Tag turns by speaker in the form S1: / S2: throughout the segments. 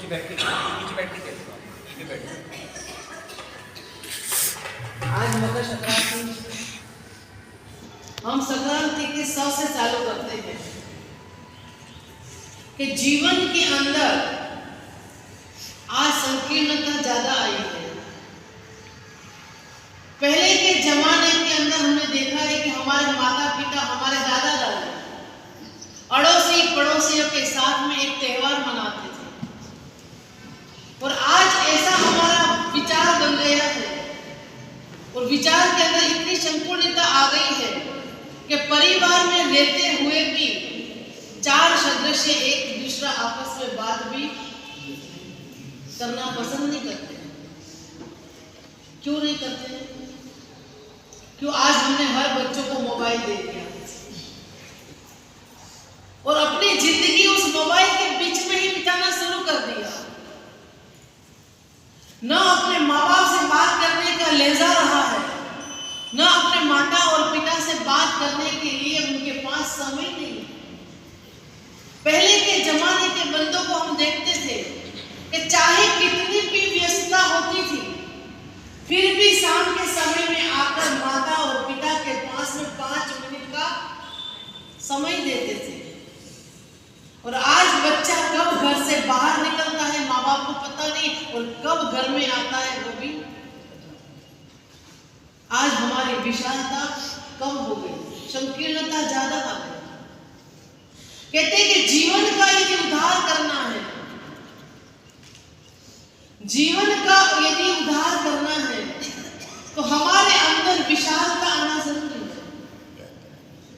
S1: आज मकर संक्रांति, हम संक्रांति के 100 से चालू करते हैं कि जीवन के अंदर आज संकीर्णता ज्यादा आई है। पहले के जमाने के अंदर हमने देखा है कि हमारे माता पिता, हमारे दादा दादी अड़ोसी पड़ोसियों के साथ में एक त्योहार मनाते थे, और आज ऐसा हमारा विचार बन गया है और विचार के अंदर इतनी संपूर्णता आ गई है कि परिवार में रहते हुए भी 4 सदस्य एक दूसरा आपस में बात भी करना पसंद नहीं करते। क्यों नहीं करते? क्यों? आज हमने हर बच्चों को मोबाइल दे दिया और अपनी जिंदगी उस मोबाइल के बीच में ही बिताना शुरू कर दिया। न अपने माँ बाप से बात करने का लहजा रहा है, न अपने माता और पिता से बात करने के लिए उनके पास समय नहीं है। पहले के जमाने के बंदों को हम देखते थे कि चाहे कितनी भी व्यस्तता होती थी, फिर भी शाम के समय में आकर माता और पिता के पास में 5 मिनट का समय देते थे। और आज बच्चा कब घर से बाहर निकलता है माँ बाप को पता नहीं, और कब घर में आता है वो भी। आज हमारी विशालता कम हो गई, संकीर्णता ज्यादा आ गई। कहते हैं कि जीवन का यदि उद्धार करना है, जीवन का यदि उद्धार करना है तो हमारे अंदर विशालता आना जरूरी है।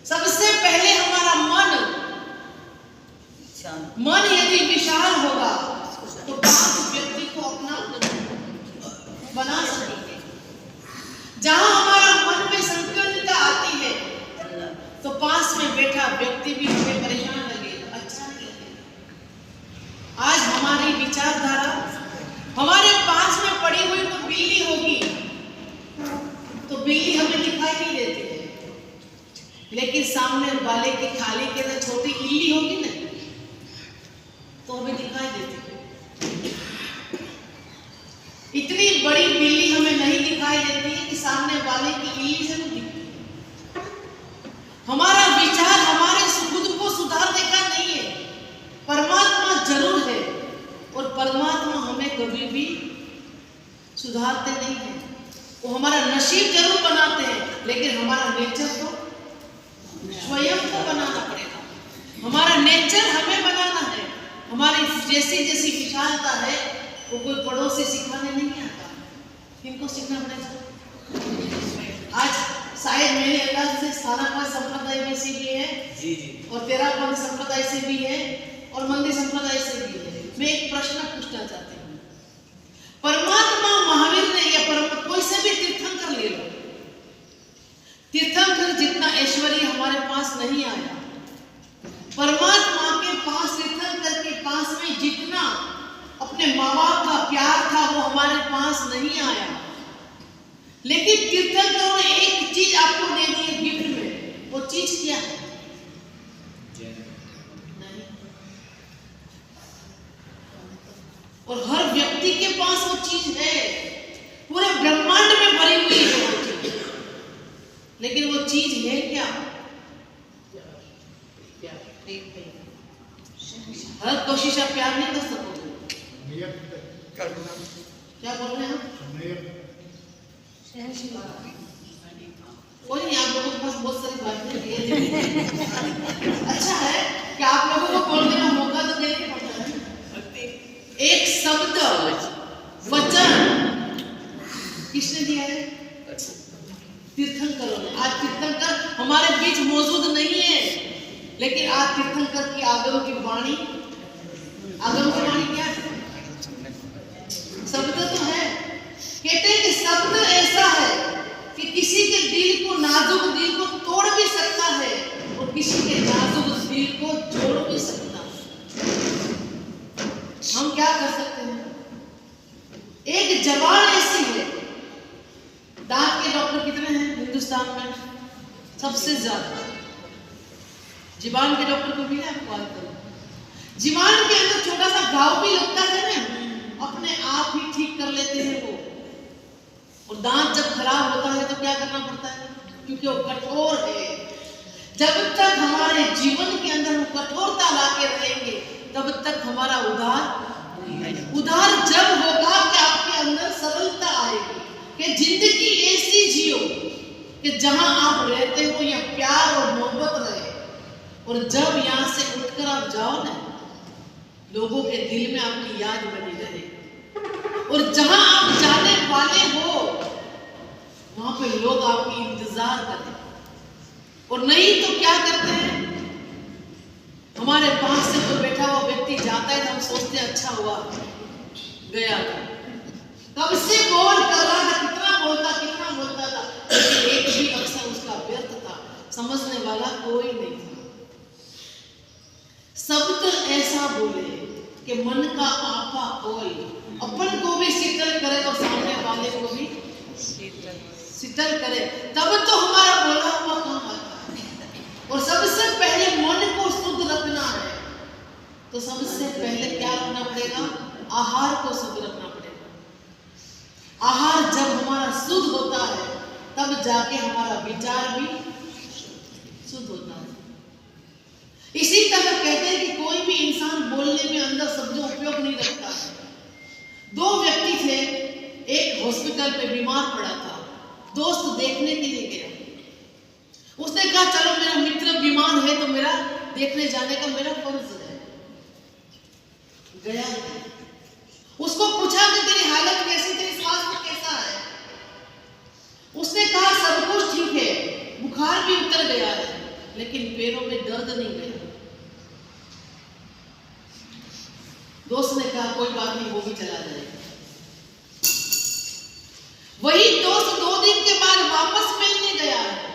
S1: सबसे पहले हमारा मन यदि विशाल होगा तो 5 व्यक्ति को अपना बना सकेंगे। जहां हमारा मन में संकीर्णता आती है तो पास में बैठा व्यक्ति भी हमें परेशान लगेगा, अच्छा नहीं लगेगा। आज हमारी विचारधारा, हमारे पास में पड़ी हुई तो बिल्ली होगी तो बिल्ली हमें दिखाई नहीं देती है, लेकिन सामने वाले की थाली के अंदर छोटी इल्ली होगी ना तो हमें दिखाई देती है। इतनी बड़ी बिल्ली हमें नहीं दिखाई देती है कि सामने वाले की इल्ली जरूर दिखती है। हमारा विचार हमारे खुद को सुधारने का नहीं है, परमात्मा जरूर है और परमात्मा हमें कभी भी सुधारते नहीं है। वो हमारा नसीब जरूर बनाते हैं, लेकिन हमारा नेचर तो स्वयं को बनाना पड़ेगा। हमारा नेचर हमें बनाना है। हमारी जैसी जैसी विशालता है वो कोई पड़ोसी सिखाने नहीं आता, इनको सीखना पड़ेगा। आज शायद मेरे अंदाज से स्थानापन्न संप्रदाय में से भी है जी, और तेरापंथ संप्रदाय से भी है और मंदिर संप्रदाय से भी है। मैं एक प्रश्न पूछना चाहती हूँ। परमात्मा महावीर ने या कोई से भी तीर्थंकर ले लो, तीर्थंकर जितना ऐश्वर्य हमारे पास नहीं आया। परमात्मा के पास, तीर्थंकर के पास में जितना अपने माँ बाप का प्यार था वो हमारे पास नहीं आया, लेकिन तीर्थंकरों ने एक चीज आपको दे दी है गिफ्ट में। वो चीज क्या है? नहीं। और हर व्यक्ति के पास वो चीज है, पूरे ब्रह्मांड में भरी हुई है वो चीज, लेकिन वो चीज है क्या? हर कोशिश आप प्यार नहीं कर सकोगे। क्या बोल रहे हैं आप? कोई नहीं, आप लोगों के पास बहुत सारी बातें हैं। अच्छा है कि आप लोगों को बोलने का मौका तो देना पड़ता है। एक शब्द वचन किसने दिया है? तीर्थंकरों ने। आज तीर्थंकर हमारे बीच मौजूद नहीं है, लेकिन आज तीर्थंकर की आगम की वाणी, आगम की वाणी क्या है? शब्द तो है। कहते हैं कि शब्द ऐसा है कि किसी के दिल को, नाजुक दिल को तोड़ भी सकता है और किसी के नाजुक दिल को जोड़ भी सकता है। हम क्या कर सकते हैं? एक जबान ऐसी है, दांत के डॉक्टर कितने हैं हिंदुस्तान में? सबसे ज्यादा। जुबान के डॉक्टर को भी आप कॉल करो। जीवन के अंदर छोटा सा घाव भी लगता है ना, अपने आप ही ठीक कर लेते हैं वो। और दांत जब खराब होता है तो क्या करना पड़ता है, क्योंकि वो कठोर है। जब तक हमारे जीवन के अंदर वो कठोरता लाके रहेंगे तब तक हमारा उधार जब होगा कि आपके अंदर सरलता आएगी, कि जिंदगी ऐसी जियो कि जहां आप रहते हो या प्यार और मोहब्बत रहे। और जब यहाँ से उठकर आप जाओ ना, लोगों के दिल में आपकी याद बनी रहे। और जहां आप जाने वाले हो वहां पे लोग आपकी इंतजार करें। और नहीं तो क्या करते हैं, हमारे पास से कोई बैठा हुआ व्यक्ति जाता है तो हम सोचते हैं अच्छा हुआ गया था, कब से बोल कर रहा था, कितना बोलता था, लेकिन एक भी अक्सर उसका व्यर्थ था, समझने वाला कोई नहीं था। शब्द ऐसा बोले कि मन का आपा कोई अपन को भी शीतल करे और सामने वाले को भी शीतल करे, तब तो हमारा बोला हुआ काम आता है। और सबसे पहले मन को शुद्ध रखना है तो सबसे पहले क्या रखना पड़ेगा, आहार को शुद्ध रखना पड़ेगा। आहार जब हमारा शुद्ध होता है तब जाके हमारा विचार भी शुद्ध होता है। इसी तरह कहते हैं कि कोई भी इंसान बोलने में अंदर शब्दों उपयोग नहीं रखता है। दो व्यक्ति थे, एक हॉस्पिटल पे बीमार पड़ा था, दोस्त देखने के लिए गया। उसने कहा चलो मेरा मित्र बीमार है तो मेरा देखने जाने का मेरा फर्ज है। गया, उसको पूछा कि तेरी हालत कैसी, तेरी स्वास्थ्य कैसा है। उसने कहा सब कुछ ठीक है, बुखार भी उतर गया है लेकिन पैरों में दर्द नहीं गया। दोस्त ने कहा कोई बात नहीं, वो भी चला जाएगा। वही दोस्त 2 दिन के बाद वापस मिलने गया है।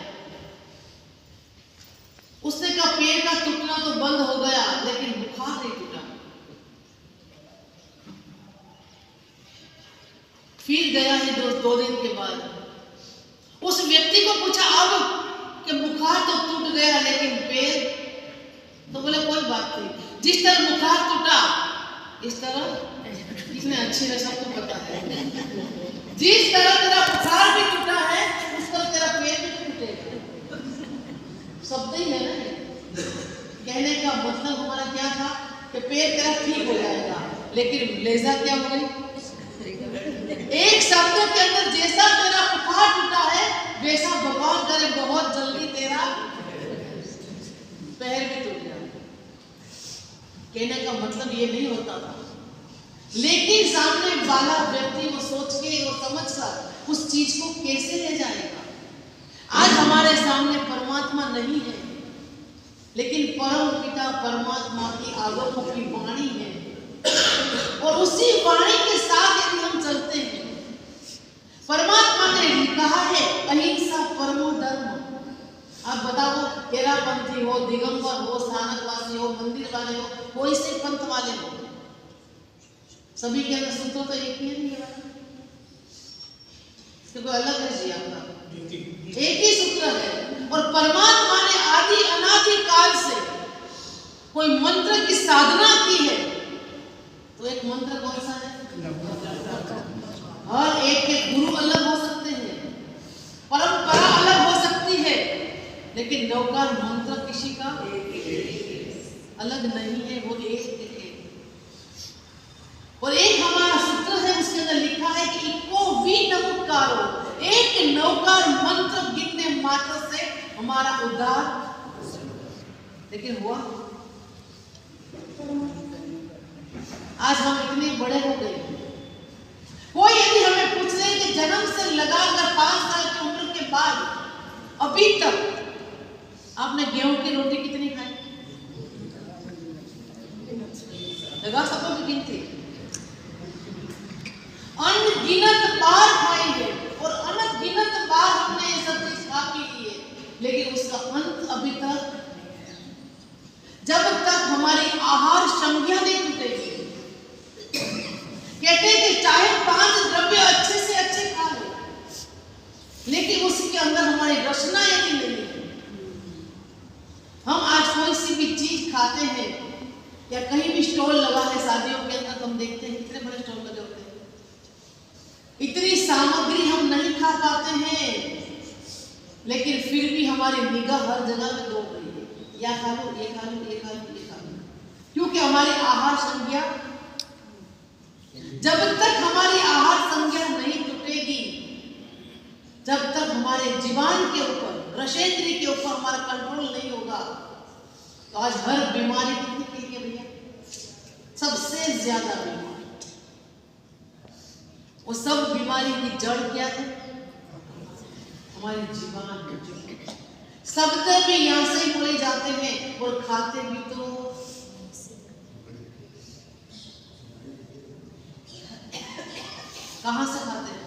S1: उसने कहा पैर का टूटना तो बंद हो गया लेकिन बुखार नहीं टूटा। फिर गया है दोस्त 2 दिन के बाद, उस व्यक्ति को पूछा अब कि बुखार तो टूट गया लेकिन पैर, तो बोले कोई बात नहीं, जिस तरह बुखार टूटा इस तरह, कितने अच्छे है सबको पता है, जिस तरह तेरा बुखार भी टूटा है उस तरह तेरा पैर भी टूटेगा। शब्द ही है ना, कहने का मतलब हमारा क्या था कि पैर तेरा ठीक हो जाएगा, लेकिन लेजा क्या हो गई, एक शब्द के अंदर जैसा तेरा बुखार टूटा है वैसा भगवान करे बहुत जल्दी तेरा पैर भी टूट जाए। कहने का मतलब ये नहीं होता था, लेकिन सामने वाला व्यक्ति वो सोच के और समझ कर उस चीज को कैसे ले जाएगा। आज हमारे सामने परमात्मा नहीं है लेकिन परम पिता परमात्मा की आगममुखी वाणी है, और उसी वाणी के साथ यदि हम चलते हैं, परमात्मा ने कहा है अहिंसा परमो धर्म। आप बताओ, तेरापंथी हो, दिगंबर हो, स्थानकवासी हो, मंदिर वाले हो, कोई से पंथ वाले हो, सभी के अंदर सूत्र तो एक ही है, कोई अलग है जी, आपका एक ही सूत्र है। और परमात्मा ने आदि अनादि काल से कोई मंत्र की साधना की है, तो एक मंत्र कौन सा है, और एक के गुरु अलग हो सकते हैं, परंपरा अलग हो सकती है, लेकिन नौकार मंत्र किसी का अलग नहीं है, वो एक है। और एक हमारा सूत्र है, उसके अंदर लिखा है कि इको वी नमकारो, एक नौकार मंत्र गिनने मात्र से हमारा उद्धार। लेकिन हुआ, आज हम इतने बड़े हो गए, कोई यदि हमें पूछ ले कि जन्म से लगाकर 5 साल की उम्र के बाद अभी तक आपने गेहूं की रोटी कितनी खाई, लगा सबको भी गिनती, अनगिनत बार खाई है, और अनगिनत बार हमने ये सब चीज खा पी ली है, लेकिन उसका अंत अभी तक, जब तक हमारी आहार संज्ञा नहीं टूटेगी। कहते हैं कि चाहे 5 द्रव्य अच्छे से अच्छे खा लो, लेकिन उसके अंदर हमारी रचना यदि नहीं है, हम आज कोई सी भी चीज खाते हैं या कहीं भी स्टॉल लगा है शादियों के अंदर, तो हम देखते हैं कितने बड़े स्टॉल लगे होते हैं। इतनी सामग्री हम नहीं खा पाते हैं, लेकिन फिर भी हमारी निगाह हर जगह में दौड़ रही है, या खा लो, ये खा लो, ये खा लो, ये खा लो, क्योंकि हमारी आहार संज्ञा, जब तक हमारी आहार संज्ञा नहीं टूटेगी, जब तक हमारे जीवन के ऊपर, रसेंद्री के ऊपर हमारा कंट्रोल नहीं होगा, तो आज हर बीमारी कितनी फैली है भैया? सबसे ज्यादा बीमारी, वो सब बीमारी की जड़ क्या है? हमारे जीवन। शब्द भी यहां से ही बोले जाते हैं और खाते भी तो कहां से खाते हैं?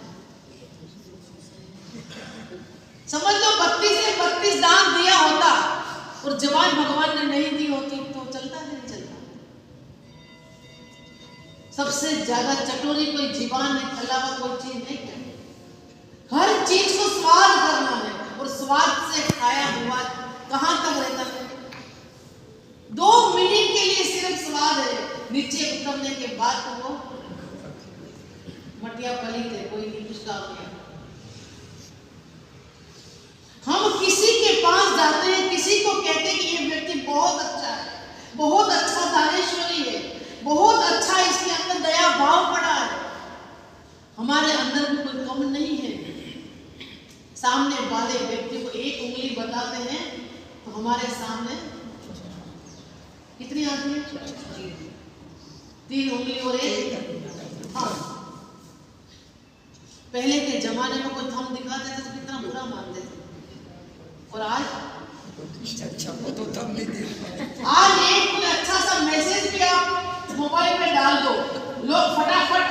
S1: समझ लो 32 से 32 दान दिया होता और जबान भगवान ने नहीं दी होती तो चलता नहीं चलता। सबसे ज्यादा चटोरी कोई जीवान है, अलावा कोई चीज नहीं है। हर चीज को स्वाद करना है, और स्वाद से खाया हुआ कहां तक रहता है? 2 मिनट के लिए सिर्फ स्वाद है, नीचे उतरने के बाद तो वो मटिया पलित है, कोई नहीं कुछ काम नहीं। हम किसी के पास जाते हैं, किसी को कहते हैं कि ये व्यक्ति बहुत अच्छा है, बहुत अच्छा दानेश्वरी है, बहुत अच्छा इसके अंदर दया भाव पड़ा है, हमारे अंदर भी कोई कम नहीं है। सामने वाले व्यक्ति को एक उंगली बताते हैं तो हमारे सामने कितनी आती है? 3 उंगली और 1 हाँ। पहले के जमाने में कोई थंब दिखाते थे तो कितना बुरा मानते थे, और आज तो थंब नहीं दे। आज एक कोई अच्छा सा मैसेज भी आप मोबाइल में डाल दो, लोग फटाफट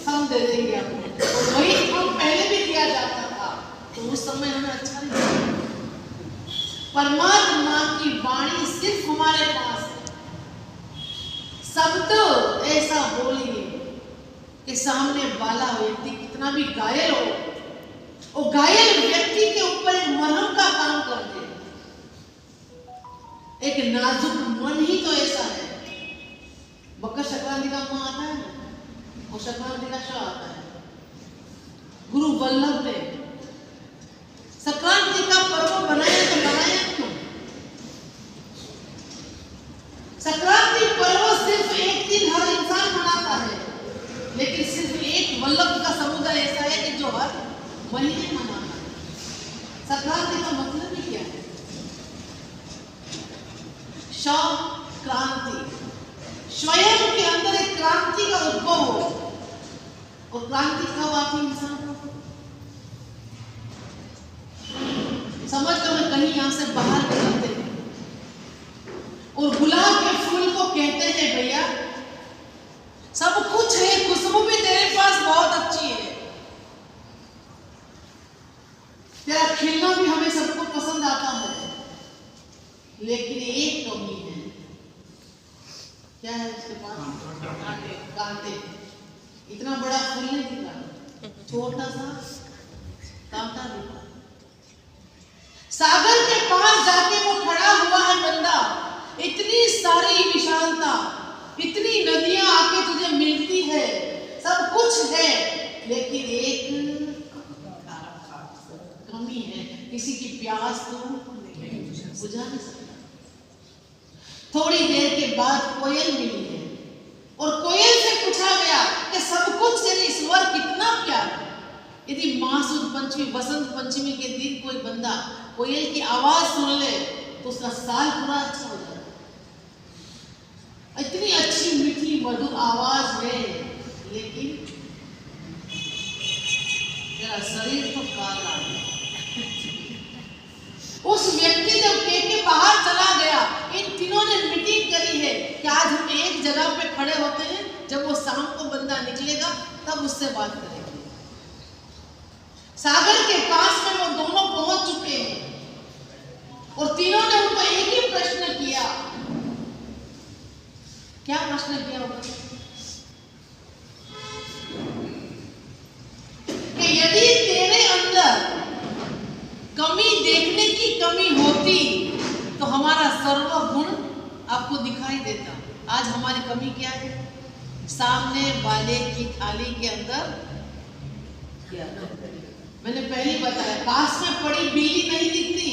S1: थंब दे देंगे आपको, और वही थंब पहले भी दिया जाता था, तो उस समय हमें अच्छा नहीं लगा। परमात्मा की वाणी सिर्फ हमारे पास है, शब्द ऐसा बोलिए कि सामने वाला व्यक्ति कितना भी घायल हो, और घायल व्यक्ति के ऊपर एक मरहम का काम कर दे। एक नाजुक मन ही तो ऐसा है। मकर संक्रांति का माह आता है और संक्रांति का शाह आता है। गुरु वल्लभ ने संक्रांति का पर्व बनाया तो बनाया क्यों? संक्रांति पर्व सिर्फ एक दिन हर इंसान मनाता है, लेकिन सिर्फ एक वल्लभ का समुदाय ऐसा है कि जो हर महीने मनाता है। संक्रांति का मतलब ही क्या है? क्रांति, स्वयं के अंदर एक क्रांति का उद्भव हो, और क्रांति कब आती है इंसान को? समझ लो मैं कहीं यहां से बाहर निकलते हैं और गुलाब के फूल को कहते हैं भैया सब कुछ है, खुशबू भी तेरे पास बहुत अच्छी है, तेरा खिलना भी हमें सबको पसंद आता है, लेकिन एक कमी है। क्या है उसके पास? कांटे। इतना बड़ा फूल नहीं दिख रहा, छोटा सा कांटा दिख रहा। सागर के पास जाके वो खड़ा हुआ है बंदा, इतनी सारी विशालता, इतनी नदियां आके तुझे मिलती है, सब कुछ है, लेकिन एक कमी है, किसी की प्यास तो बुझा नहीं सकता। थोड़ी देर के बाद कोयल मिली है, और कोयल से पूछा गया कि सब कुछ यानी ईश्वर कितना प्यार है। यदि मासूद पंचमी, बसंत पंचमी के दिन कोई बंदा कोयल की आवाज सुन ले तो उसका साल पूरा अच्छा हो जाए। इतनी अच्छी मीठी मधुर आवाज है, लेकिन तेरा शरीर तो काला है। उस व्यक्ति जब के बाहर चला गया, इन तीनों ने मीटिंग करी है कि आज हम एक जगह पे खड़े होते हैं, जब वो शाम को बंदा निकलेगा तब उससे बात करेंगे। सागर के पास में वो दोनों पहुंच चुके हैं, और तीनों ने उनको एक ही प्रश्न किया। क्या प्रश्न किया होगा? कि यदि तेरे अंदर कमी देखने की कमी होती तो हमारा सर्व गुण आपको दिखाई देता। आज हमारी कमी क्या है? सामने वाले की थाली के अंदर क्या? मैंने पहले बताया, पास में पड़ी बिल्ली नहीं दिखती,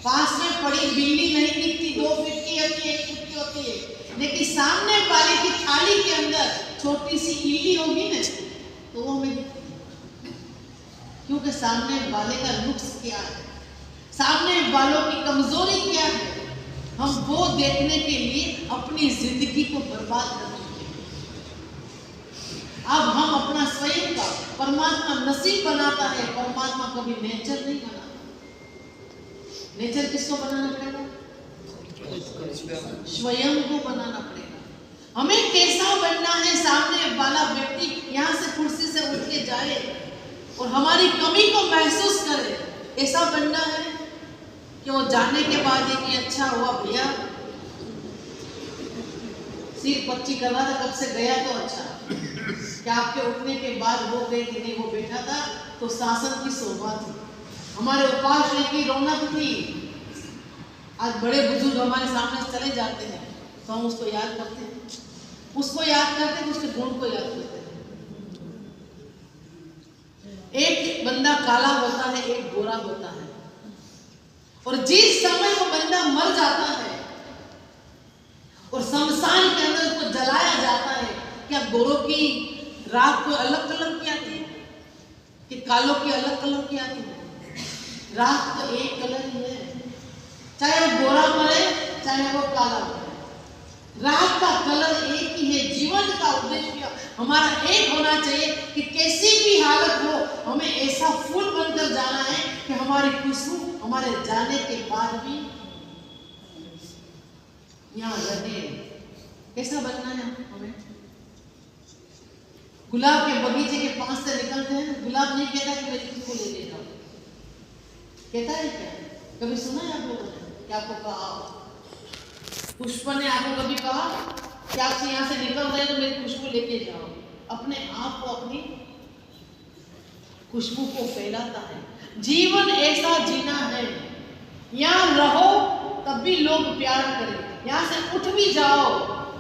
S1: पास में पड़ी बिल्ली नहीं दिखती, 2 फीट की होती है, 1 फीट की होती है, लेकिन सामने वाले की थाली के अंदर छोटी सी इल्ली होगी ना, तो वो हमें दिखती है। क्योंकि सामने वाले का नुक्स क्या है, सामने वालों की कमजोरी क्या है, हम वो देखने के लिए अपनी जिंदगी को बर्बाद कर देते हैं। अब हम अपना स्वयं का परमात्मा नसीब बनाता है, परमात्मा कभी नेचर नहीं बनाता। नेचर किसको बनाना पड़ेगा? स्वयं को बनाना पड़ेगा। हमें कैसा बनना है? सामने वाला व्यक्ति यहाँ से कुर्सी से उठ के जाए और हमारी कमी को महसूस करे, ऐसा बनना है कि वो जाने के बाद ये कि अच्छा हुआ भैया, सिर पच्ची कर रहा था, कब से गया तो अच्छा, क्या आपके उठने के बाद वो गए कि नहीं, वो बैठा था तो शासन की शोभा थी, हमारे उपास की रौनक थी। आज बड़े बुजुर्ग हमारे सामने चले जाते हैं तो हम उसको याद करते हैं, उसको याद करते हैं, उसके गुण को याद करते हैं। एक बंदा काला होता है, एक गोरा होता है, और जिस समय वो बंदा मर जाता है और शमशान के अंदर उसको जलाया जाता है, क्या गोरों की राख को अलग कलर की आती है कि कालों की अलग कलर की आती है? राख तो एक कलर ही है, चाहे वो गोरा मरे चाहे वो काला मरे, राख का कलर एक ही है। जीवन का उद्देश्य हमारा एक होना चाहिए कि कैसी भी हालत हो, हमें ऐसा फूल बनकर जाना है कि हमारी खुशबू हमारे जाने के बाद भी यहाँ रहे। कैसा बनना है हमें? गुलाब के बगीचे के पास से निकलते हैं, गुलाब नहीं कहता कि मेरी खुशबू लेके जाओ, कहता है क्या? कभी सुना है आप लोगों ने? क्या आपको कहा पुष्प ने आपको कभी कहा कि आप यहाँ से निकल रहे तो मेरी खुशबू लेके जाओ? अपने आप को, अपनी खुशबू को फैलाता है। जीवन ऐसा जीना है, यहाँ रहो तब भी लोग प्यार करें, यहाँ से उठ भी जाओ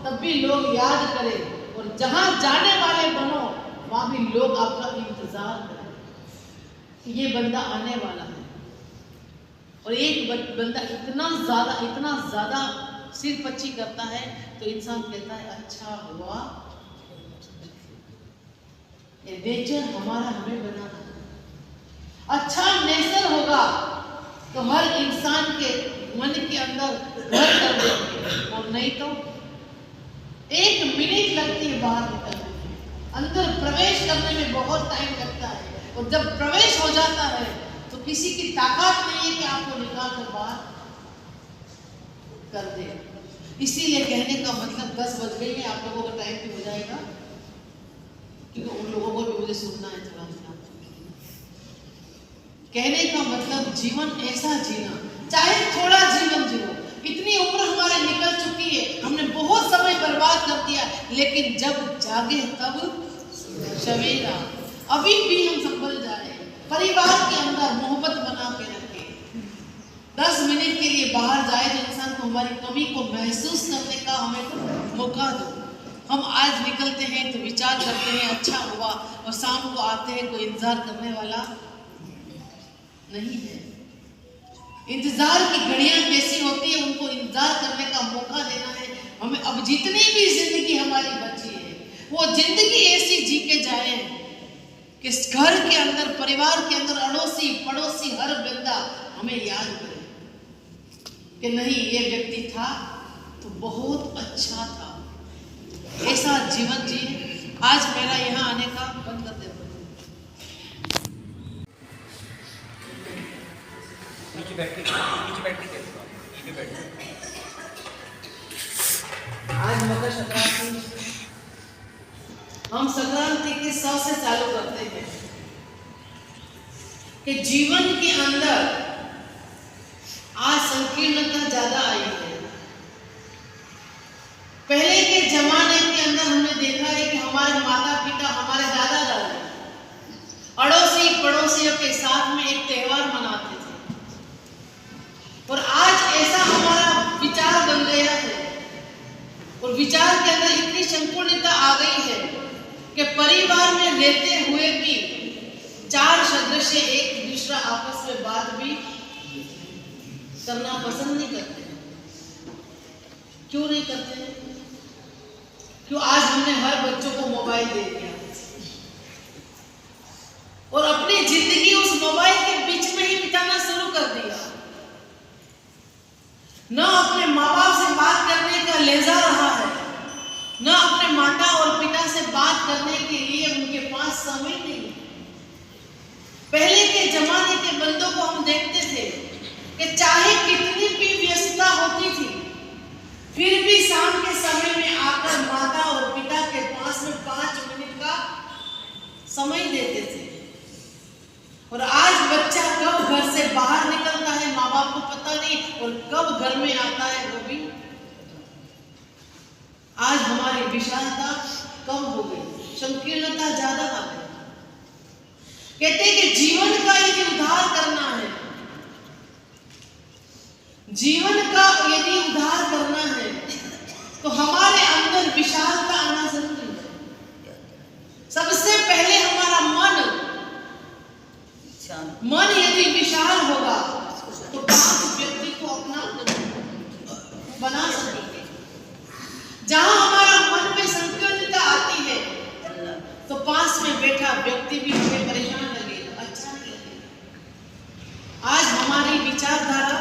S1: तब भी लोग याद करें, और जहां जाने वाले बनो वहां भी लोग आपका इंतजार करें कि ये बंदा आने वाला है। और एक बंदा इतना ज्यादा सिर पच्ची करता है तो इंसान कहता है अच्छा हुआ। नेचर हमारा हमें बनाना है। अच्छा नेचर होगा तो हर इंसान के मन के अंदर घर कर देंगे, और नहीं तो 1 मिनट लगती है बाहर निकलने में, अंदर प्रवेश करने में बहुत टाइम लगता है, और जब प्रवेश हो जाता है तो किसी की ताकत नहीं है कि आपको निकाल कर बाहर कर दे। इसीलिए कहने का मतलब 10 बज गई है, आप लोगों का टाइम भी हो जाएगा, क्योंकि उन लोगों को भी मुझे सुनना है थोड़ा सा। कहने का मतलब जीवन ऐसा जीना, चाहे थोड़ा जीवन जियो। इतनी उम्र हमारे निकल चुकी है, हमने बहुत समय बर्बाद कर दिया, लेकिन जब जागे तब सवेरा। अभी भी हम संभल जाए, परिवार के अंदर मोहब्बत बना के रखे। 10 मिनट के लिए बाहर जाए तो इंसान को हमारी कमी को महसूस करने का हमें मौका दो। हम आज निकलते हैं तो विचार करते हैं अच्छा हुआ, और शाम को आते हैं कोई इंतजार करने वाला नहीं है। इंतजार की घड़ियां कैसी होती है, उनको इंतजार करने का मौका देना है हमें। अब जितनी भी जिंदगी हमारी बची है, वो जिंदगी ऐसी जी के जाए कि घर के अंदर, परिवार के अंदर, अड़ोसी पड़ोसी हर बंदा हमें याद करे कि नहीं ये व्यक्ति था तो बहुत अच्छा था। ऐसा जीवन जी। आज मेरा यहाँ आने का बंद कर देते। आज मकर संक्रांति, हम संक्रांति के 100 से चालू करते हैं कि जीवन के अंदर आज संकीर्णता ज्यादा आई है। पहले के जमाने के अंदर हमने देखा है कि हमारे माता पिता, हमारे दादा दादी अड़ोसी पड़ोसियों के साथ में एक त्योहार मनाते थे, और आज ऐसा हमारा विचार बन गया विचार के अंदर इतनी संपूर्णता आ गई है कि परिवार में रहते हुए भी चार सदस्य एक दूसरा आपस में बात भी करना पसंद नहीं करते हैं। क्यों नहीं करते हैं? क्यों? आज हमने हर बच्चों को मोबाइल दे दिया और अपनी जिंदगी उस मोबाइल के बीच में ही बिताना शुरू कर दिया। न अपने माँ बाप से बात करने का लहजा रहा है, न अपने माता और पिता से बात करने के लिए उनके पास समय नहीं है। पहले के जमाने के बंदों को हम देखते थे कि चाहे कितनी भी व्यस्तता होती थी, फिर भी शाम के समय में आकर माता और पिता के पास में 5 मिनट का समय देते थे। और आज बच्चा कब घर से बाहर निकलता है माँ बाप को पता नहीं, और कब घर में आता है वो भी। आज हमारी विशालता कम हो गई, संकीर्णता ज्यादा आ गई। कहते हैं कि जीवन का यदि उद्धार करना है, जीवन का यदि उद्धार करना है तो हमारे अंदर विशालता आना जरूरी है। सबसे पहले हमारा मन यदि विशाल होगा तो 5 व्यक्ति को अपना बना सकेंगे। जहां हमारा मन में संकीर्णता आती है तो पास में बैठा व्यक्ति भी हमें परेशान लगेगा, अच्छा नहीं लगेगा। आज हमारी विचारधारा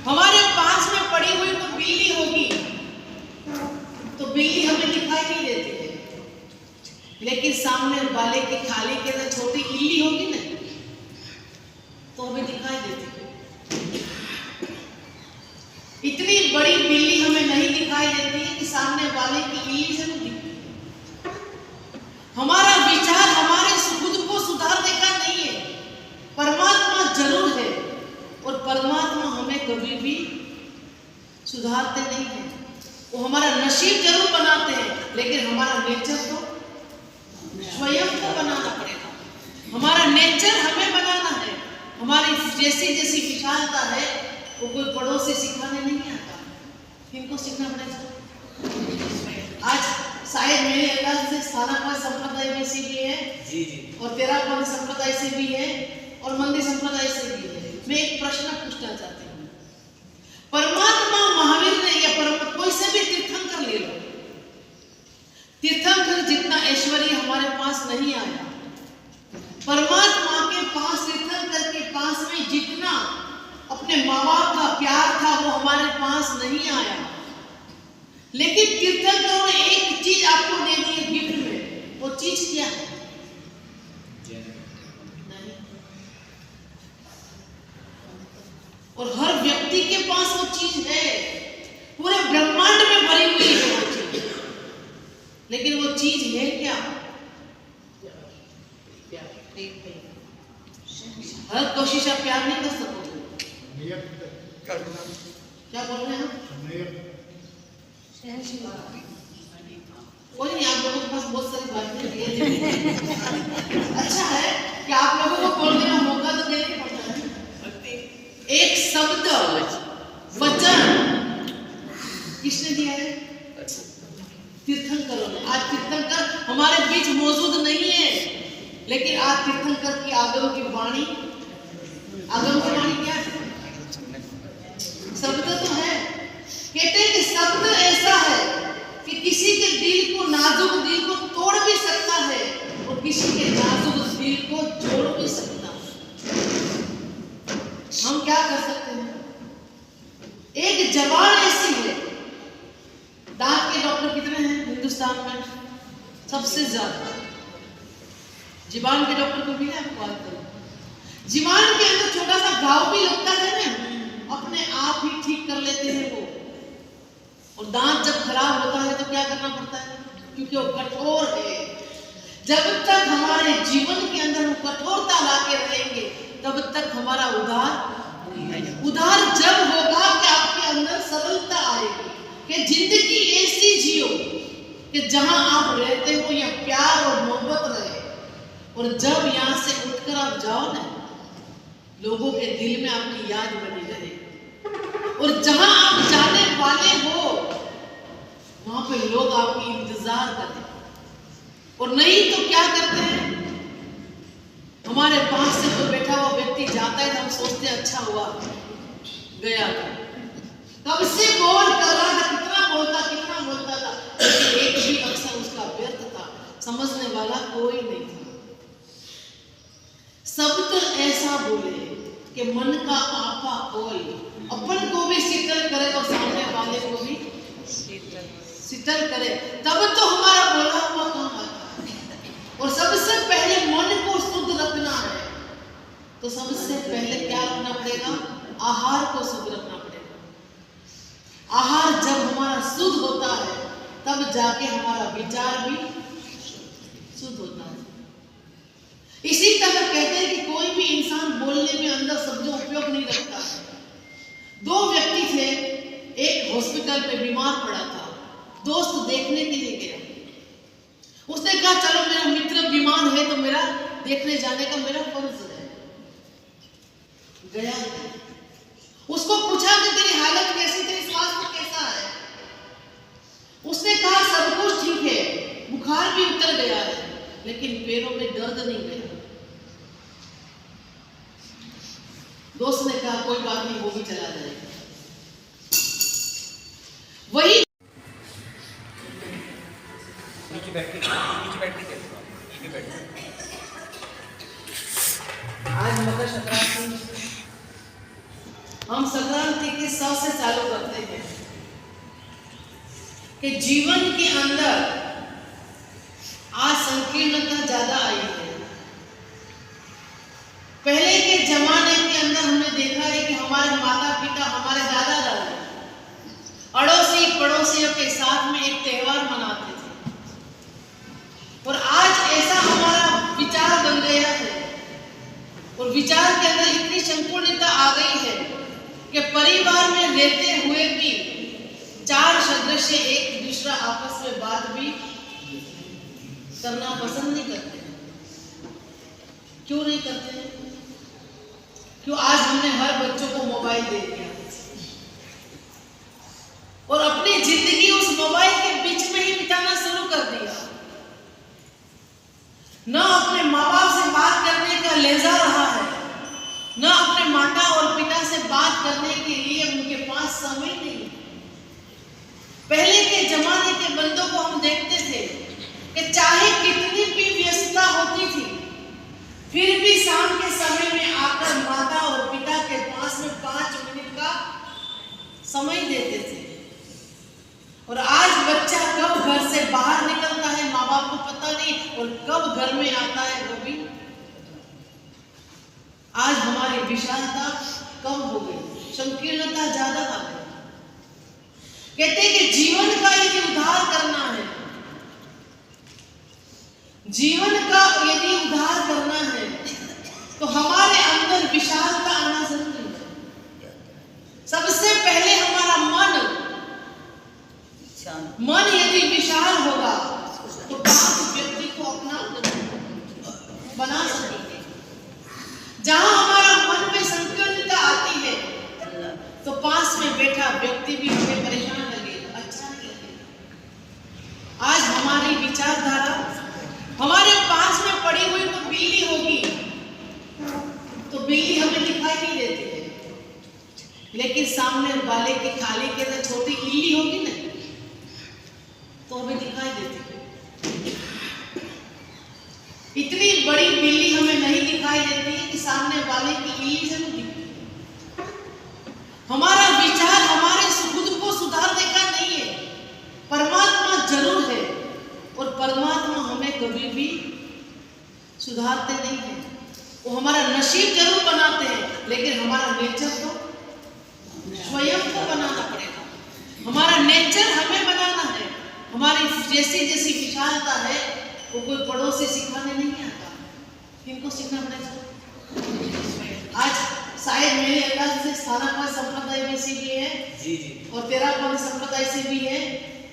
S1: हमारे पास में पड़ी हुई तो बिल्ली होगी तो बिल्ली हमें दिखाई नहीं देती है, लेकिन सामने वाले की थाली के अंदर छोटी इल्ली होगी ना तो हमें दिखाई देती है। इतनी बड़ी बिल्ली हमें नहीं दिखाई देती है कि सामने वाले की इल्ली से दिखती है। हमारा विचार हमारे खुद को सुधारने का नहीं है, परमात्मा जरूर है और परमात्मा हमें कभी भी सुधारते नहीं है। वो हमारा नसीब जरूर बनाते हैं, लेकिन हमारा नेचर तो स्वयं को बनाना पड़ेगा। हमारा नेचर हमें बनाना है। हमारी जैसी जैसी विशालता है वो कोई पड़ोसी सिखाने नहीं आता, इनको सीखना पड़ेगा। आज शायद मेरे अंदाज से स्थानापन्न संप्रदाय में से भी है जी। और तेरापन संप्रदाय से भी है और मंदिर संप्रदाय से भी है। मैं एक प्रश्न पूछना चाहती हूँ। परमात्मा महावीर ने या कोई से भी तीर्थंकर ले लो, तीर्थंकर जितना ऐश्वर्य हमारे पास नहीं आया। परमात्मा के पास, तीर्थंकर के पास में जितना अपने माँ बाप का प्यार था वो हमारे पास नहीं आया, लेकिन तीर्थंकरों ने एक चीज आपको दे दी गिफ्ट में। वो चीज क्या है? नहीं। और हर व्यक्ति के पास वो चीज है, पूरे ब्रह्मांड में भरी हुई है वो चीज, लेकिन वो चीज है क्या? हर कोशिश आप प्यार नहीं कर सकोगे। क्या बोल रहे हैं कोई नहीं, आप लोगों के पास बहुत सारी बातें अच्छा है कि आप लोगों को बोलने का मौका तो देना पड़ता है। एक शब्द वचन किसने दिया है? तीर्थंकरों ने। आज तीर्थंकर हमारे बीच मौजूद नहीं है, लेकिन आज तीर्थंकर की आगम की वाणी, आगम की वाणी क्या है? शब्द तो है। कहते हैं कि शब्द ऐसा है कि किसी के दिल को, नाजुक दिल को तोड़ भी सकता है और किसी के नाजुक दिल को जोड़ भी सकता है। हम क्या कर सकते हैं? एक जबान ऐसी है, दांत के डॉक्टर कितने हैं हिंदुस्तान में? सबसे ज्यादा। जीवान के डॉक्टर को भी ना आपको बात करो, जीवान के अंदर छोटा सा घाव भी लगता है ना, अपने आप ही ठीक कर लेते हैं वो। और दांत जब खराब होता है तो क्या करना पड़ता है? क्योंकि वो कठोर है। जब तक हमारे जीवन के अंदर वो कठोरता लाके रहेंगे तब तक हमारा उद्धार जब होगा कि आपके अंदर सरलता आएगी कि जिंदगी ऐसी जियो कि जहां आप रहते हो या प्यार और मोहब्बत रहे। और जब यहाँ से उठकर आप जाओ ना, लोगों के दिल में आपकी याद बनी रहे, और जहां आप जाने वाले हो वहां पे सुधार करें। और नहीं तो क्या करते हैं, हमारे पास से तो बैठा हुआ व्यक्ति जाता है तो हम सोचते हैं अच्छा हुआ गया, कब से बोल कर रहा था, कितना बोलता था, लेकिन एक भी अक्षर उसका व्यर्थ था, समझने वाला कोई नहीं था। सब तो ऐसा बोले कि मन का आपा कोई, अपन को भी शीतल करे और सामने वाले को भी शीतल करे, तब तो हमारा बोला हुआ काम आता है। और सबसे पहले मन को शुद्ध रखना है तो सबसे पहले क्या रखना पड़ेगा, आहार को शुद्ध रखना पड़ेगा। आहार जब हमारा शुद्ध होता है तब जाके हमारा विचार भी शुद्ध होता है। इसी तरह कहते हैं कि कोई भी इंसान बोलने में अंदर शब्दों उपयोग नहीं रखता है। दो व्यक्ति थे, एक हॉस्पिटल पे बीमार पड़ा था, दोस्त देखने के लिए गया। उसने कहा चलो मेरा मित्र बीमार है तो मेरा देखने जाने का मेरा फर्ज है। गया, उसको पूछा कि तेरी हालत कैसी, तेरी स्वास्थ्य कैसा है। उसने कहा सब कुछ ठीक है, बुखार भी उतर गया है लेकिन पैरों में दर्द नहीं गया। दोस्त ने कहा कोई बात नहीं, वो भी चला जाएगा। वही आज मकर संक्रांति, हम संक्रांति के सौ से चालू करते हैं कि जीवन के अंदर आज संकीर्णता ज्यादा आई है। पहले के जमाने के अंदर हमने देखा है कि हमारे माता पिता, हमारे दादा दादी अड़ोसी पड़ोसियों के साथ में एक त्योहार मनाते थे। और आज ऐसा हमारा विचार बन गया है और विचार के अंदर इतनी संपूर्णता आ गई है कि परिवार में रहते हुए भी चार सदस्य एक दूसरा आपस में बात भी करना पसंद नहीं करते हैं। क्यों नहीं करते हैं? क्यों? आज हमने हर बच्चों को मोबाइल दे दिया और अपनी जिंदगी उस मोबाइल के बीच में ही बिताना शुरू कर दिया। न अपने माँ बाप से बात करने का लहजा रहा है, न अपने माता और पिता से बात करने के लिए उनके पास समय नहीं। पहले के जमाने के बंदों को हम देखते थे कि चाहे कितनी भी व्यस्तता होती थी फिर भी शाम के समय में आकर माता और पिता के पास में 5 मिनट का समय देते थे। और आज बच्चा कब घर से बाहर निकलता है माँ बाप को पता नहीं, और कब घर में आता है वो भी। आज हमारी विशालता कम हो गई, संकीर्णता ज्यादा आ गई। कहते हैं कि जीवन का यदि उद्धार करना है, जीवन का यदि उद्धार करना है तो हमारे अंदर विशालता आना जरूरी है। सबसे पहले हमारा मन यदि विशाल होगा तो 5 व्यक्ति को अपना बना सकेंगे। जहां हमारा मन में संकीर्णता आती है तो पास में बैठा व्यक्ति भी हमें परेशान लगेगा, अच्छा नहीं लगेगा। आज हमारी विचारधारा, हमारे पास में पड़ी हुई कोई बिल्ली होगी तो बिल्ली हमें दिखाई नहीं देती है, लेकिन सामने वाले की थाली के अंदर छोटी इल्ली होगी ना तो हमें दिखाई देती है। इतनी बड़ी बिल्ली हमें नहीं दिखाई देती है कि सामने वाले की इल्ली जरूर दिखती है। हमारा विचार हमारे खुद को सुधारने का नहीं है, परमात्मा जरूर है और परमात्मा हमें कभी भी सुधारते नहीं है। वो हमारा नसीब जरूर बनाते हैं लेकिन हमारा नेचर तो स्वयं को बनाना पड़ेगा। हमारा नेचर हमें बनाना है। हमारी जैसी जैसी विशालता है वो कोई पड़ोसी सिखाने नहीं आता, किनको सीखना पड़ेगा। आज शायद मेरे अंदाज से स्थानापन्न संप्रदाय में से भी है जी और तेरापन संप्रदाय से भी है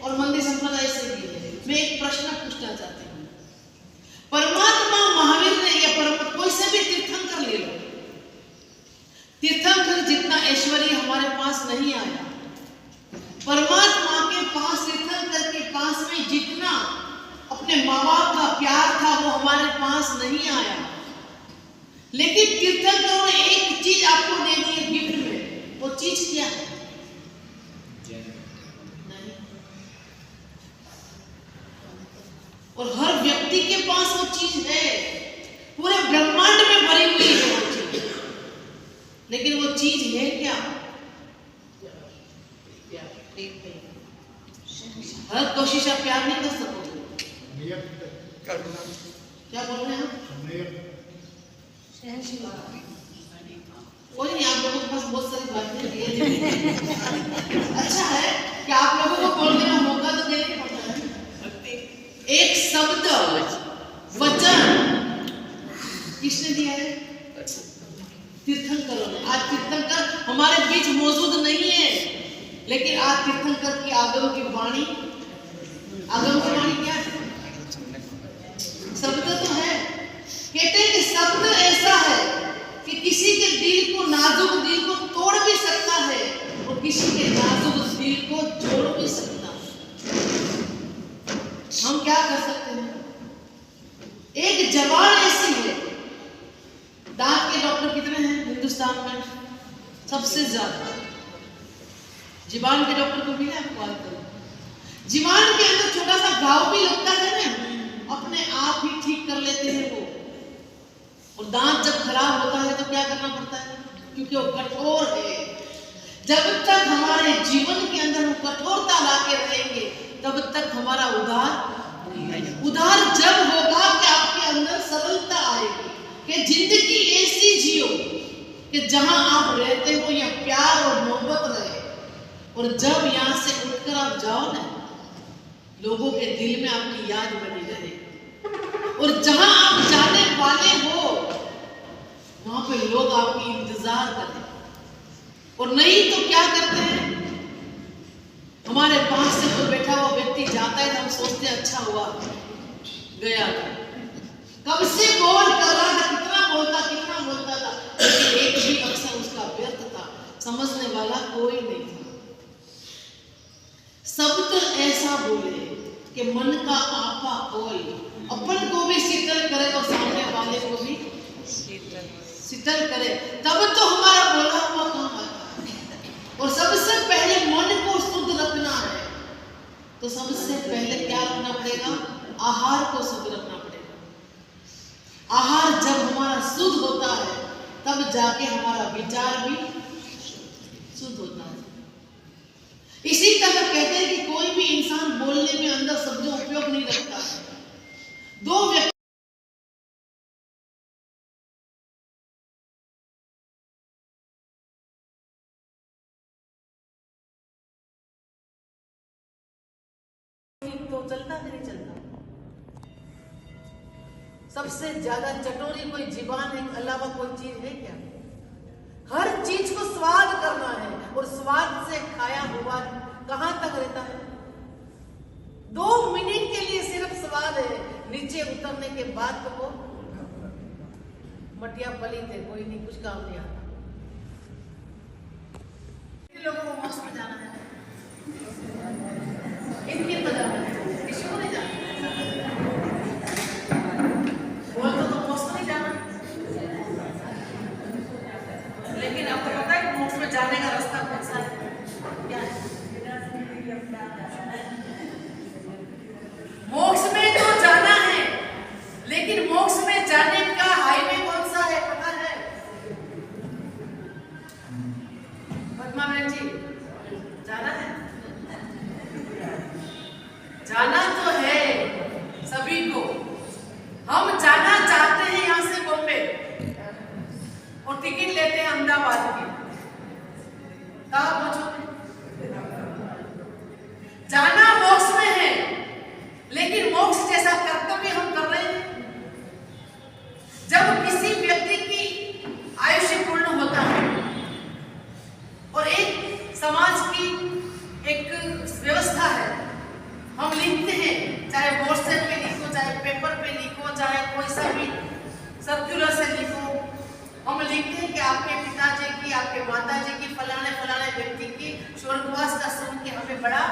S1: और मंदिर संप्रदाय से भी है। मैं एक प्रश्न पूछना चाहती हूँ, परमात्मा महावीर ने या कोई से भी तीर्थंकर ले लो, तीर्थंकर जितना ऐश्वर्य हमारे पास नहीं आया, परमात्मा के पास तीर्थंकर के पास में जितना अपने माँ बाप का प्यार था वो हमारे पास नहीं आया, लेकिन तीर्थंकरों ने एक चीज आपको दे दी है गिफ्ट में। वो चीज क्या है? नहीं। और हर व्यक्ति के पास वो चीज है, पूरे ब्रह्मांड में भरी हुई है वो चीज, लेकिन वो चीज है क्या? हर कोशिश आप प्यार नहीं कर सकोगे। क्या बोल रहे हैं आप? कोई नहीं, आप लोगों के पास बहुत सारी बातें अच्छा है कि आप लोगों को बोलने का मौका तो देना पड़ता है। एक शब्द वचन किसने दिया है? तीर्थंकरों ने। आज तीर्थंकर हमारे बीच मौजूद नहीं है, लेकिन आज तीर्थंकर की आगम की वाणी, आगम की वाणी क्या है? शब्द तो है। कहते हैं कि शब्द ऐसा है कि किसी के दिल को, नाजुक दिल को तोड़ भी सकता है और किसी के नाजुक दिल को जोड़ भी सकता है। हम क्या कर सकते हैं? एक जबान ऐसी है, दांत के डॉक्टर कितने हैं हिंदुस्तान में? सबसे ज्यादा। जीवान के डॉक्टर को मिले आप कॉल करो। जीवान के अंदर छोटा सा घाव भी लगता है ना, अपने आप ही ठीक कर लेते हैं वो। और दांत जब खराब होता है तो क्या करना पड़ता है? क्योंकि वो कठोर है। जब तक हमारे जीवन के अंदर वो कठोरता लाके रहेंगे तब तक हमारा उधार जब होगा कि आपके अंदर सरलता आएगी, कि जिंदगी ऐसी जियो कि जहां आप रहते हो या प्यार और मोहब्बत रहे। और जब यहाँ से उठकर आप जाओ ना, लोगों के दिल में आपकी याद बनी रहे। और जहां आप जाने वाले हो वहां पे लोग आपकी इंतजार करें। और नहीं तो क्या करते हैं, हमारे पास से कोई बैठा हुआ व्यक्ति जाता है तो हम सोचते हैं अच्छा हुआ गया, कब से बोल कर रहा था, कितना बोलता था, लेकिन एक भी अक्सर उसका व्यर्थ था, समझने वाला कोई नहीं था। शब्द ऐसा बोले कि मन का आपा कोई, अपन को भी शीतल करे और सामने वाले को भी शीतल करे, तब तो हमारा बोला हुआ काम आता है। और सबसे पहले मन को शुद्ध रखना है तो सबसे पहले क्या रखना पड़ेगा? आहार को शुद्ध रखना पड़ेगा। आहार जब हमारा शुद्ध होता है तब जाके हमारा विचार भी शुद्ध होता है। इसी तरह कहते हैं कि कोई भी इंसान बोलने में अंदर शब्दों उपयोग नहीं रखता है। दो व्यक्ति तो चलता नहीं चलता। सबसे ज्यादा चटोरी कोई जीवान है, अलावा कोई चीज है क्या? हर चीज को स्वाद करना है और स्वाद से खाया हुआ कहां तक रहता है? 2 मिनट के लिए सिर्फ स्वाद है, नीचे उतरने के बाद तो वो मटिया पली थे, कोई नहीं, कुछ काम नहीं आता। लोगों को मस्त में जाना है, इनके तो जाना है, किसी को नहीं जाना। बोल तो मस्त नहीं जाना, लेकिन आपको पता है मोक्ष में जाने का रास्ता कौन सा है? क्या है? मोक्ष में तो जाना है, लेकिन मोक्ष में जाने का हाईवे कौन सा है पता है? पद्मा बहन जी, जाना है? जाना तो है सभी को। हम जाना चाहते हैं यहाँ से बॉम्बे और टिकट लेते हैं अहमदाबाद की, कहाँ पहुंचोगे? जाना मोक्ष में है, लेकिन मोक्ष जैसा कर्तव्य हम कर रहे हैं। जब किसी व्यक्ति की आयुष्य पूर्ण होता है और एक समाज की एक व्यवस्था है, हम लिखते हैं, चाहे व्हाट्सएप पे लिखो, चाहे पेपर पे लिखो, चाहे कोई सा भी सर्कुलर से लिखो, हम लिखते हैं कि आपके पिताजी की, आपके माताजी की, फलाने फलाने व्यक्ति की स्वर्गवास का सुन के हमें बड़ा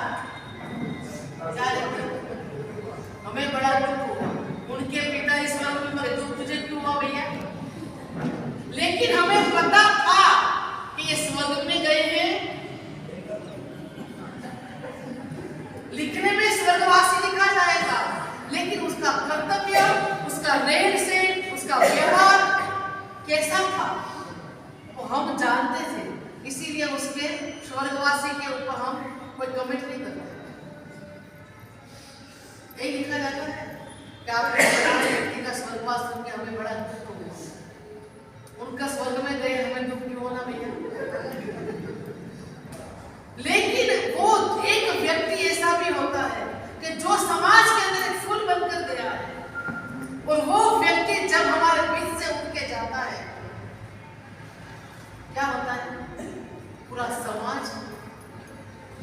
S1: क्या लिखते हैं? हमें बड़ा दुख हुआ, उनके पिता इस स्वर्ग में मरे, दुख तुझे क्यों हुआ भैया? लेकिन हमें पता था कि ये स्वर्ग में गए हैं, लिखने में स्वर्गवासी लिखा जाएगा, लेकिन उसका कर्तव्य, उसका रहन सहन, उसका व्यवहार कैसा था वो हम जानते थे, इसीलिए उसके स्वर्गवासी के ऊपर हम कोई कमेंट नहीं करते। यही लिखा जाता है कि आपके व्यक्ति का स्वर्गवास सुन के हमें बड़ा दुख हुआ, उनका स्वर्ग में गए हमें दुख क्यों होना भैया? लेकिन वो एक व्यक्ति ऐसा भी होता है कि जो समाज के अंदर एक फूल बनकर गया है, और वो व्यक्ति जब हमारे बीच से उठ के जाता है, क्या होता है? पूरा समाज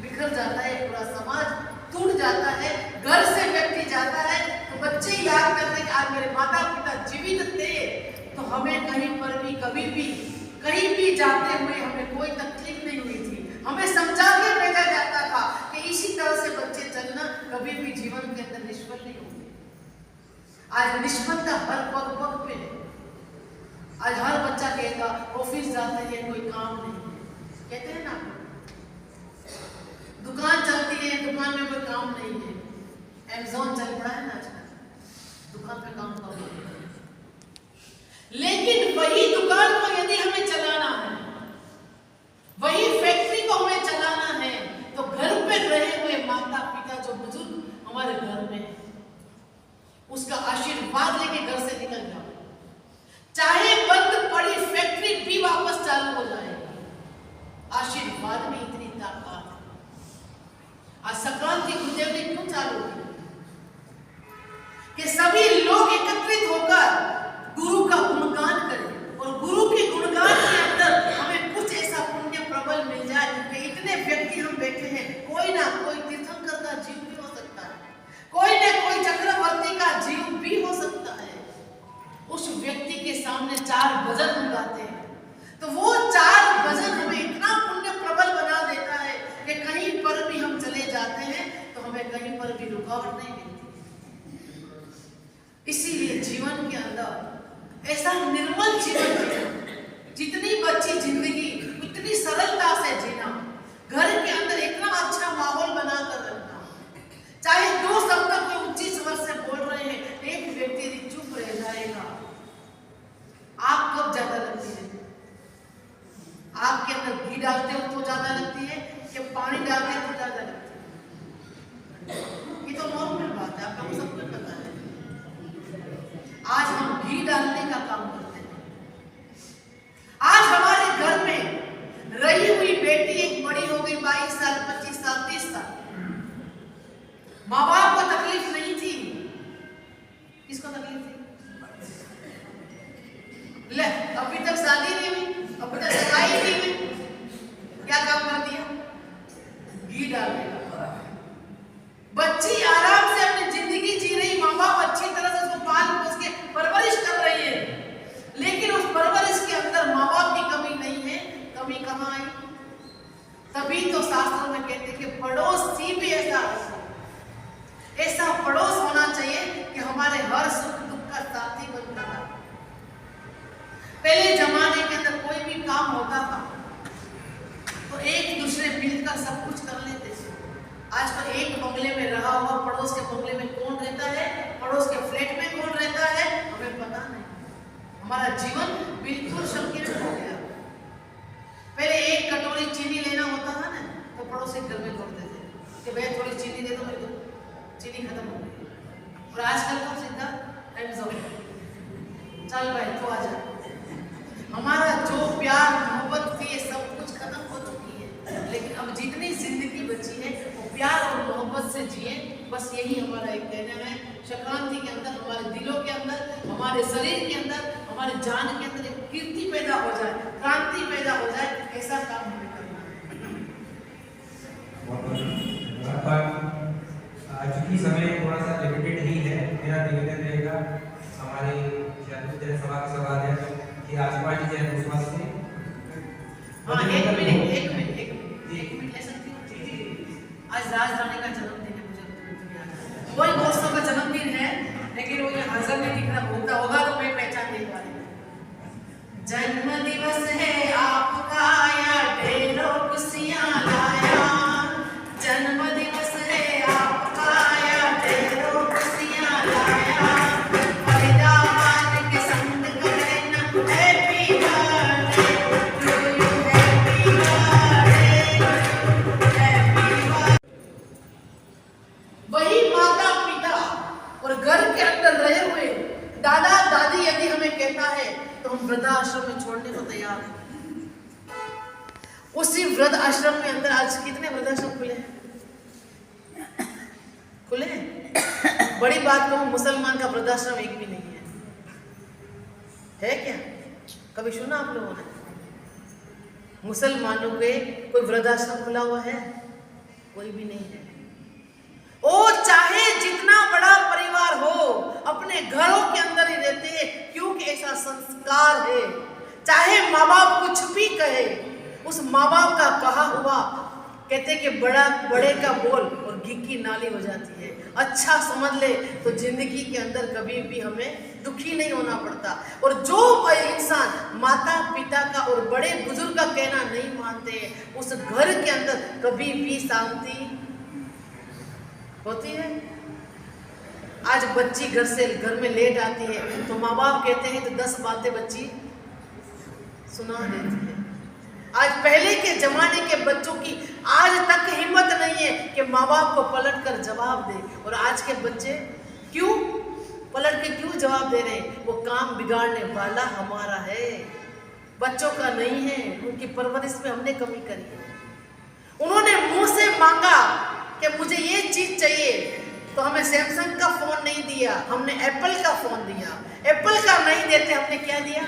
S1: बिखर जाता है, पूरा समाज टूट जाता है, घर से व्यक्ति जाता है तो बच्चे याद करते कि आज मेरे माता पिता जीवित थे तो हमें कहीं पर भी कभी भी कहीं भी जाते हुए हमें कोई तकलीफ नहीं हुई थी, हमें समझा के भेजा जाता था कि इसी तरह से बच्चे चलना, कभी भी जीवन के अंदर निष्फल नहीं होंगे। आज निष्फलता हर पग पग पे है। आज हर बच्चा कहेगा ऑफिस जाते हैं कोई काम नहीं है, कहते हैं ना, दुकान चलती है दुकान में कोई काम नहीं है, अमेज़न चल पड़ा है ना आजकल, दुकान पे काम करो। लेकिन वही दुकान को यदि हमें चलाना है, वही फैक्ट्री को हमें चलाना है, तो घर पे रहे हुए माता पिता जो बुजुर्ग हमारे घर में, उसका आशीर्वाद लेके घर से निकल जाओ, चाहे बंद पड़ी फैक्ट्री भी वापस चालू हो जाएगी। आशीर्वाद में इतनी ताकत है। आज संक्रांति गुरुदेव ने क्यों चालू की कि सभी लोग एकत्रित होकर गुरु का गुणगान करें, और गुरु के गुणगान के अंदर हमें कुछ ऐसा पुण्य प्रबल मिल जाए कि इतने व्यक्ति हम बैठे हैं, कोई ना कोई तीर्थंकर का जीव भी हो सकता है, कोई ना कोई चक्रवर्ती का जीव भी हो सकता है। उस व्यक्ति के सामने 4 भजन हम गाते हैं तो वो 4 भजन हमें इतना पुण्य प्रबल बना देता है कि कहीं पर भी हम चले जाते हैं तो हमें कहीं पर भी रुकावट नहीं मिलती। इसीलिए जीवन के अंदर ऐसा निर्मल जीवन जीना, जितनी बची जिंदगी उतनी सरलता से जीना, घर के अंदर इतना अच्छा माहौल बनाकर रखना, चाहे 2 शब्द कोई ऊंची स्वर से बोल रहे हैं, एक व्यक्ति यदि चुप रह जाएगा, आप कब ज्यादा लगती है? आपके अंदर घी डालते हो तो ज्यादा लगती है कि पानी डालते हो तो ज्यादा लगती है? ये तो नॉर्मल बात है, आपको सब कुछ पता है। आज हम घी डालने का काम करते हैं। आज हमारे घर में रही हुई बेटी एक बड़ी हो गई, 22 साल 25 साल 30 साल, माँ बाप को तकलीफ नहीं थी, किसको तकलीफ थी? ले अभी तक शादी नहीं हुई, अभी तक सगाई नहीं हुई, क्या काम कर दिया? घी डालने का। बच्ची आराम से अपनी जिंदगी जी रही, माँ बाप अच्छी तरह से उसको पाल पोस के परवरिश कर रही है, लेकिन उस परवरिश के अंदर माँ बाप की कमी नहीं है। कमी कहाँ आई? तभी तो शास्त्रों में कहते हैं कि पड़ोसी भी ऐसा पड़ोस होना चाहिए कि हमारे हर सुख दुख का साथी बनता था। पहले जमाने के अंदर कोई भी काम होता था तो एक दूसरे मिलकर सब कुछ कर लेते थे। आज तो एक बंगले में रहा हुआ पड़ोस के बंगले में कौन रहता है, पड़ोस के फ्लैट में कौन रहता है, हमें पता नहीं। हमारा जीवन बिल्कुल संकीर्ण हो गया। पहले एक कटोरी चीनी लेना होता था ना तो पड़ोसी घर में बोलते थे कि भैया थोड़ी चीनी दे दो, मेरे को चीनी खत्म हो गई। और आजकल तो सीधा चल भाई तो आ जा। हमारा जो प्यार मोहब्बत थी सब कुछ खत्म हो चुकी है, लेकिन अब जितनी जिंदगी बची है वो प्यार और मोहब्बत से जिए, बस यही हमारा एक कहना है। संक्रांति के अंदर हमारे दिलों के अंदर, हमारे शरीर के अंदर, हमारे जान के अंदर एक कीर्ति पैदा हो जाए, क्रांति पैदा हो जाए, ऐसा काम हमें करना है।
S2: चूंकि समय थोड़ा सा लिमिटेड ही है, मेरा निवेदन रहेगा हमारे सभा का सवाल है कि आशीर्वाद दीजिए उस बात से।
S1: हाँ, एक मिनट ले सकती हूँ। आज राजधानी का जन्मदिन है, मुझे कोई दोस्तों का जन्मदिन भजन में दिख रहा होता होगा तो मैं पहचान नहीं पा रही। जन्म दिवस है आपका या ढेरों खुशियां लाया, जन्म दिवस है आपका या ढेरों खुशियां लाया, फरीदाबाद के संत कहे ना happy birthday to you, happy birthday, happy birthday. वही माता पिता और घर के अंदर रहे हुए दादा दादी यदि हमें कहता है तो हम वृद्धाश्रम में छोड़ने को तैयार हैं। उसी वृद्ध आश्रम में अंदर आज कितने वृद्धाश्रम खुले हैं? खुले हैं। बड़ी बात कहूं, मुसलमान का वृद्धाश्रम एक भी नहीं है क्या? कभी सुना आप लोगों ने मुसलमानों के कोई वृद्धाश्रम खुला हुआ है? कोई भी नहीं है। और चाहे जितना बड़ा परिवार हो, अपने घरों के अंदर ही रहते हैं, क्योंकि ऐसा संस्कार है। चाहे माँ बाप कुछ भी कहे, उस माँ बाप का कहा हुआ कहते कि बड़े का बोल और घी की नाली हो जाती है। अच्छा समझ ले तो जिंदगी के अंदर कभी भी हमें दुखी नहीं होना पड़ता। और जो इंसान माता पिता का और बड़े बुजुर्ग का कहना नहीं मानते, उस घर के अंदर कभी भी शांति होती है। आज बच्ची घर में लेट आती है तो माँ बाप कहते हैं तो 10 बातें बच्ची सुना देती है। आज पहले के जमाने के बच्चों की आज तक हिम्मत नहीं है कि माँ बाप को पलट कर जवाब दे। और आज के बच्चे क्यों पलट के क्यों जवाब दे रहे हैं? वो काम बिगाड़ने वाला हमारा है, बच्चों का नहीं है। उनकी परवरिश में हमने कमी करी है। उन्होंने मुंह से मांगा कि मुझे ये चीज चाहिए तो हमें सैमसंग का फोन नहीं दिया, हमने एप्पल का फोन दिया। एप्पल का नहीं देते हमने क्या दिया?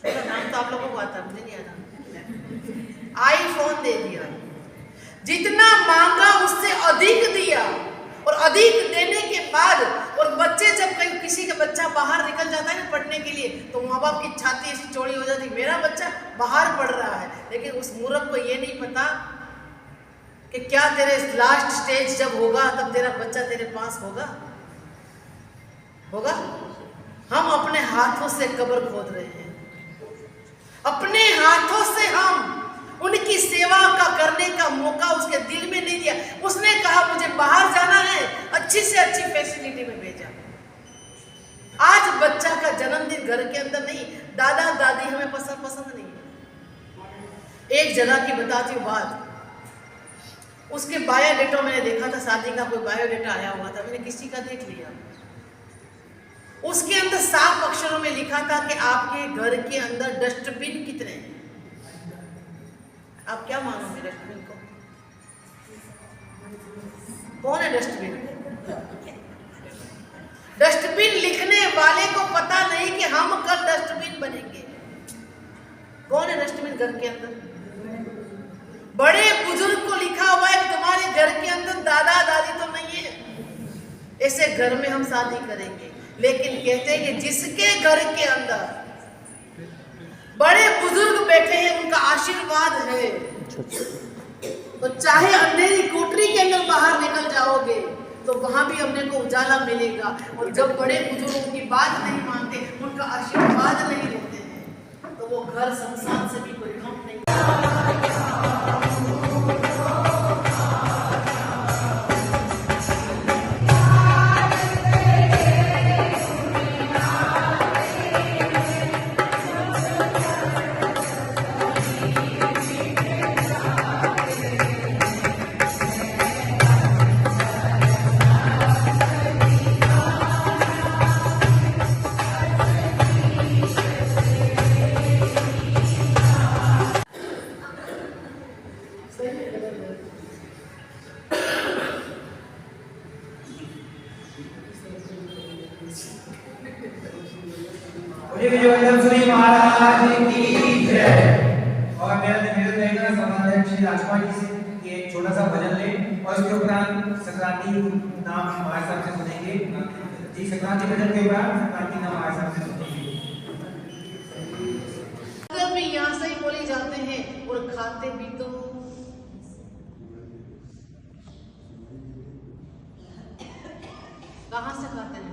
S1: नाम तो आप लोगों को आता, मुझे नहीं आता। आईफोन दे दिया। जितना मांगा उससे अधिक दिया। और अधिक देने के बाद और बच्चे जब कहीं किसी का बच्चा बाहर निकल जाता है ना पढ़ने के लिए, तो माँ बाप की छाती ऐसी चौड़ी हो जाती, मेरा बच्चा बाहर पढ़ रहा है। लेकिन उस मूर्ख को ये नहीं पता कि क्या तेरे लास्ट स्टेज जब होगा तब तेरा बच्चा तेरे पास होगा। हम अपने हाथों से कब्र खोद रहे हैं। अपने हाथों से हम उनकी सेवा का करने का मौका उसके दिल में नहीं दिया। उसने कहा मुझे बाहर जाना है, अच्छी से अच्छी फैसिलिटी में भेजा। आज बच्चा का जन्मदिन घर के अंदर नहीं, दादा दादी हमें पसंद नहीं। एक जगह की बताती हूँ बात। उसके बायोडेटा मैंने देखा था, शादी का कोई बायोडेटा आया हुआ था, मैंने किसी का देख लिया। उसके अंदर साफ अक्षरों में लिखा था कि आपके घर के अंदर डस्टबिन कितने हैं। आप क्या मानोगे डस्टबिन को? कौन है डस्टबिन? डस्टबिन लिखने वाले को पता नहीं कि हम कल डस्टबिन बनेंगे। कौन है डस्टबिन घर के अंदर? बड़े बुजुर्ग को लिखा हुआ है तुम्हारे घर के अंदर दादा दादी तो नहीं है, ऐसे घर में हम शादी करेंगे। लेकिन कहते हैं कि जिसके घर के अंदर बड़े बुजुर्ग बैठे हैं उनका आशीर्वाद है, तो चाहे अंधेरी कोठरी के अंदर बाहर निकल जाओगे तो वहां भी हमने को उजाला मिलेगा। और जब बड़े बुजुर्ग उनकी बात नहीं मानते, उनका आशीर्वाद नहीं लेते हैं, तो वो घर संसार से भी कोई कम नहीं।
S2: महाराज की जय। और मेरा निवेदन रहेगा समाधान श्री राजकुमार जी से कि एक छोटा सा भजन ले और उसके उपरांत संक्रांति नाम हमारे साहब से सुनेंगे। जी संक्रांति भजन के उपरांत संक्रांति नाम हमारे साहब से सुनेंगे।
S1: भी यहाँ से ही बोले जाते हैं और खाते भी तो कहाँ से खाते हैं?